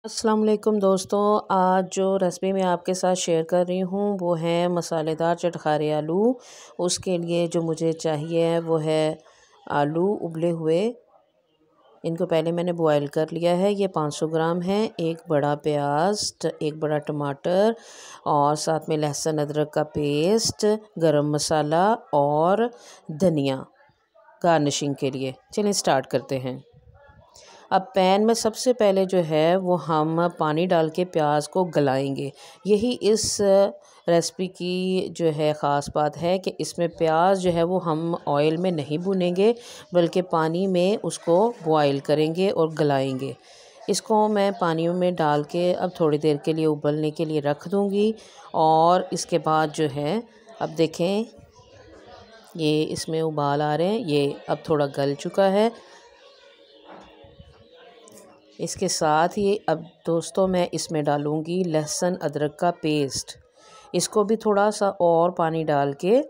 अस्सलाम वालेकुम दोस्तों, आज जो रेसिपी मैं आपके साथ शेयर कर रही हूँ वो है मसालेदार चटखारे आलू। उसके लिए जो मुझे चाहिए वो है आलू उबले हुए। इनको पहले मैंने बॉयल कर लिया है। ये 500 ग्राम है। एक बड़ा प्याज, एक बड़ा टमाटर और साथ में लहसुन अदरक का पेस्ट, गरम मसाला और धनिया गार्निशिंग के लिए। चलिए स्टार्ट करते हैं। अब पैन में सबसे पहले जो है वो हम पानी डाल के प्याज को गलाएंगे। यही इस रेसिपी की जो है ख़ास बात है कि इसमें प्याज जो है वो हम ऑयल में नहीं भुनेंगे बल्कि पानी में उसको बॉयल करेंगे और गलाएंगे। इसको मैं पानी में डाल के अब थोड़ी देर के लिए उबलने के लिए रख दूँगी। और इसके बाद जो है अब देखें ये इसमें उबाल आ रहे हैं। ये अब थोड़ा गल चुका है। इसके साथ ही अब दोस्तों मैं इसमें डालूँगी लहसुन अदरक का पेस्ट। इसको भी थोड़ा सा और पानी डाल के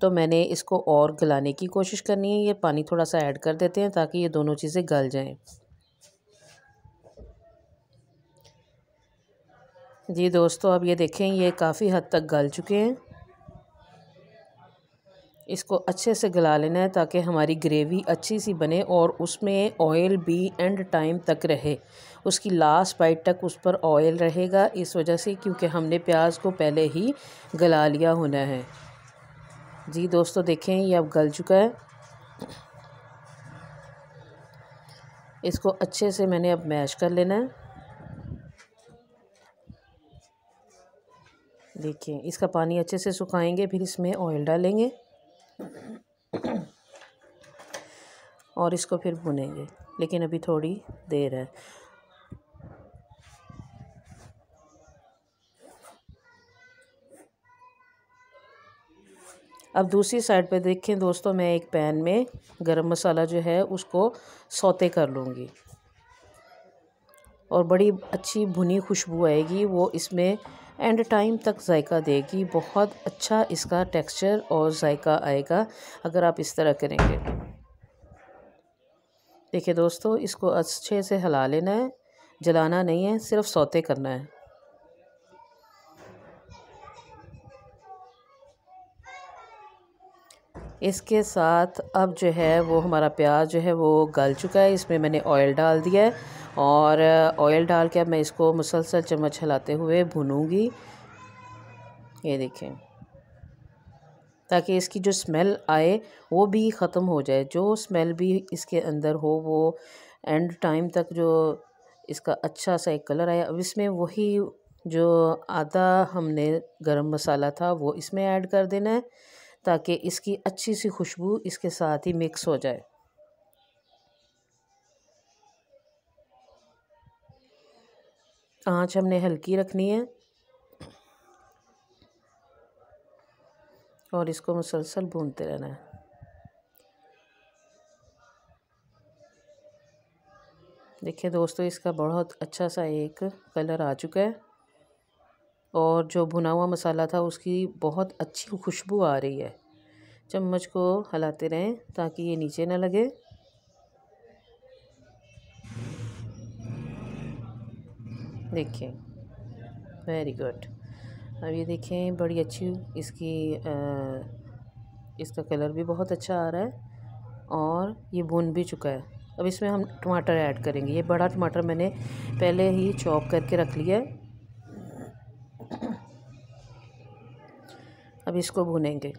तो मैंने इसको और गलाने की कोशिश करनी है। ये पानी थोड़ा सा ऐड कर देते हैं ताकि ये दोनों चीज़ें गल जाएं। जी दोस्तों, अब ये देखें ये काफ़ी हद तक गल चुके हैं। इसको अच्छे से गला लेना है ताकि हमारी ग्रेवी अच्छी सी बने और उसमें ऑयल भी एंड टाइम तक रहे। उसकी लास्ट बाइट तक उस पर ऑयल रहेगा, इस वजह से क्योंकि हमने प्याज को पहले ही गला लिया होना है। जी दोस्तों देखें ये अब गल चुका है। इसको अच्छे से मैंने अब मैश कर लेना है। देखिए इसका पानी अच्छे से सुखाएंगे, फिर इसमें ऑयल डालेंगे और इसको फिर भुनेंगे, लेकिन अभी थोड़ी देर है। अब दूसरी साइड पे देखें दोस्तों, मैं एक पैन में गरम मसाला जो है उसको सौते कर लूँगी और बड़ी अच्छी भुनी खुशबू आएगी। वो इसमें एंड टाइम तक जायका देगी। बहुत अच्छा इसका टेक्सचर और जायका आएगा अगर आप इस तरह करेंगे। देखिए दोस्तों इसको अच्छे से हिला लेना है, जलाना नहीं है, सिर्फ सौते करना है। इसके साथ अब जो है वो हमारा प्याज जो है वो गल चुका है। इसमें मैंने ऑयल डाल दिया है और ऑयल डाल के अब मैं इसको मुसलसल चम्मच हिलाते हुए भूनूंगी। ये देखें ताकि इसकी जो स्मेल आए वो भी ख़त्म हो जाए। जो स्मेल भी इसके अंदर हो वो एंड टाइम तक जो इसका अच्छा सा एक कलर आया। अब इसमें वही जो आधा हमने गरम मसाला था वो इसमें ऐड कर देना है ताकि इसकी अच्छी सी खुशबू इसके साथ ही मिक्स हो जाए। आंच हमने हल्की रखनी है और इसको मुसलसल भूनते रहना है। देखिए दोस्तों इसका बहुत अच्छा सा एक कलर आ चुका है और जो भुना हुआ मसाला था उसकी बहुत अच्छी खुशबू आ रही है। चम्मच को हिलाते रहें ताकि ये नीचे ना लगे। देखिए वेरी गुड। अब ये देखें बड़ी अच्छी इसका कलर भी बहुत अच्छा आ रहा है और ये भुन भी चुका है। अब इसमें हम टमाटर ऐड करेंगे। ये बड़ा टमाटर मैंने पहले ही चॉप करके रख लिया है। अब इसको भुनेंगे।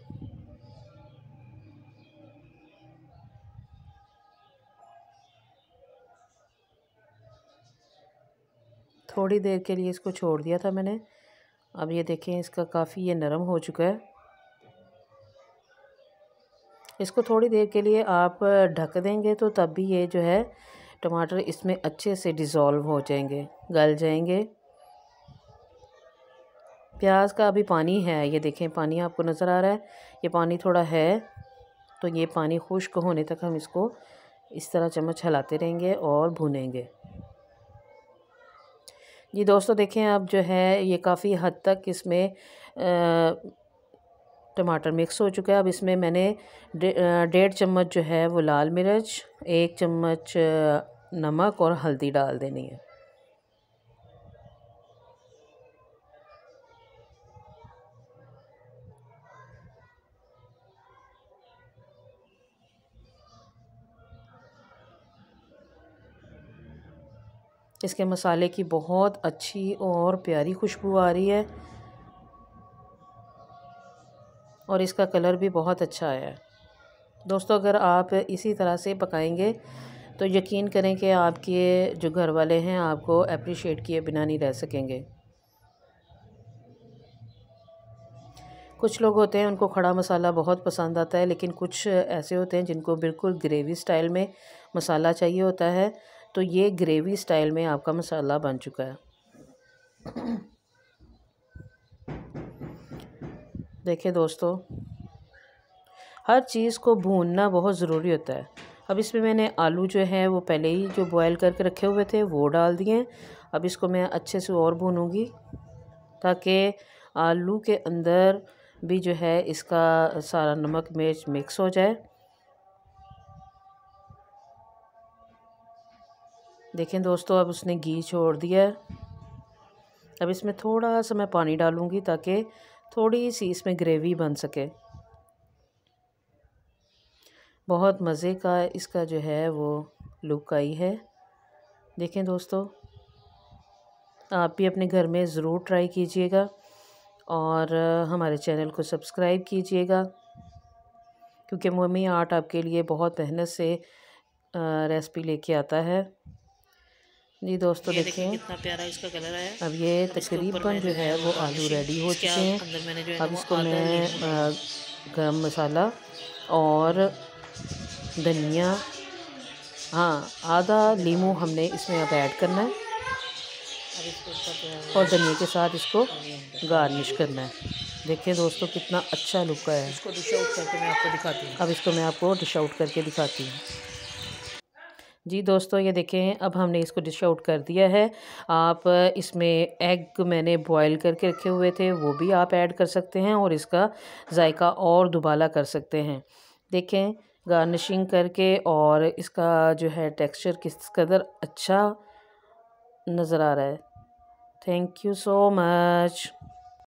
थोड़ी देर के लिए इसको छोड़ दिया था मैंने। अब ये देखें इसका काफ़ी ये नरम हो चुका है। इसको थोड़ी देर के लिए आप ढक देंगे तो तब भी ये जो है टमाटर इसमें अच्छे से डिज़ोल्व हो जाएंगे, गल जाएंगे। प्याज का अभी पानी है, ये देखें पानी आपको नज़र आ रहा है। ये पानी थोड़ा है तो ये पानी खुश्क होने तक हम इसको इस तरह चम्मच हिलाते रहेंगे और भूनेंगे। जी दोस्तों देखें अब जो है ये काफ़ी हद तक इसमें टमाटर मिक्स हो चुका है। अब इसमें मैंने 1.5 चम्मच जो है वो लाल मिर्च, 1 चम्मच नमक और हल्दी डाल देनी है। इसके मसाले की बहुत अच्छी और प्यारी खुशबू आ रही है और इसका कलर भी बहुत अच्छा आया है। दोस्तों, अगर आप इसी तरह से पकाएंगे तो यकीन करें कि आपके जो घर वाले हैं आपको अप्रिशिएट किए बिना नहीं रह सकेंगे। कुछ लोग होते हैं उनको खड़ा मसाला बहुत पसंद आता है, लेकिन कुछ ऐसे होते हैं जिनको बिल्कुल ग्रेवी स्टाइल में मसाला चाहिए होता है। तो ये ग्रेवी स्टाइल में आपका मसाला बन चुका है। देखिए दोस्तों, हर चीज़ को भूनना बहुत ज़रूरी होता है। अब इसमें मैंने आलू जो है वो पहले ही जो बॉयल करके रखे हुए थे वो डाल दिए। अब इसको मैं अच्छे से और भूनूंगी ताकि आलू के अंदर भी जो है इसका सारा नमक मिर्च मिक्स हो जाए। देखें दोस्तों, अब उसने घी छोड़ दिया है। अब इसमें थोड़ा सा मैं पानी डालूंगी ताकि थोड़ी सी इसमें ग्रेवी बन सके। बहुत मज़े का इसका जो है वो लुक आई है। देखें दोस्तों, आप भी अपने घर में ज़रूर ट्राई कीजिएगा और हमारे चैनल को सब्सक्राइब कीजिएगा, क्योंकि मम्मी आर्ट आपके लिए बहुत मेहनत से रेसिपी लेके आता है। जी दोस्तों, देखें कितना प्यारा इसका कलर है। अब ये तकरीबन जो है वो आलू रेडी हो चुके हैं। अंदर मैंने जो है अब इसको मैं गरम मसाला और धनिया, हाँ, आधा लीमू हमने इसमें अब ऐड करना है और धनिया के साथ इसको गार्निश करना है। देखिए दोस्तों, कितना अच्छा लुक है। इसको डिश आउट करके मैं आपको दिखाती हूँ। अब इसको मैं आपको डिश आउट करके दिखाती हूँ। जी दोस्तों, ये देखें, अब हमने इसको डिश आउट कर दिया है। आप इसमें एग मैंने बॉईल करके रखे हुए थे वो भी आप ऐड कर सकते हैं और इसका जायका और दुबाला कर सकते हैं। देखें, गार्निशिंग करके और इसका जो है टेक्सचर किस कदर अच्छा नज़र आ रहा है। Thank you so much.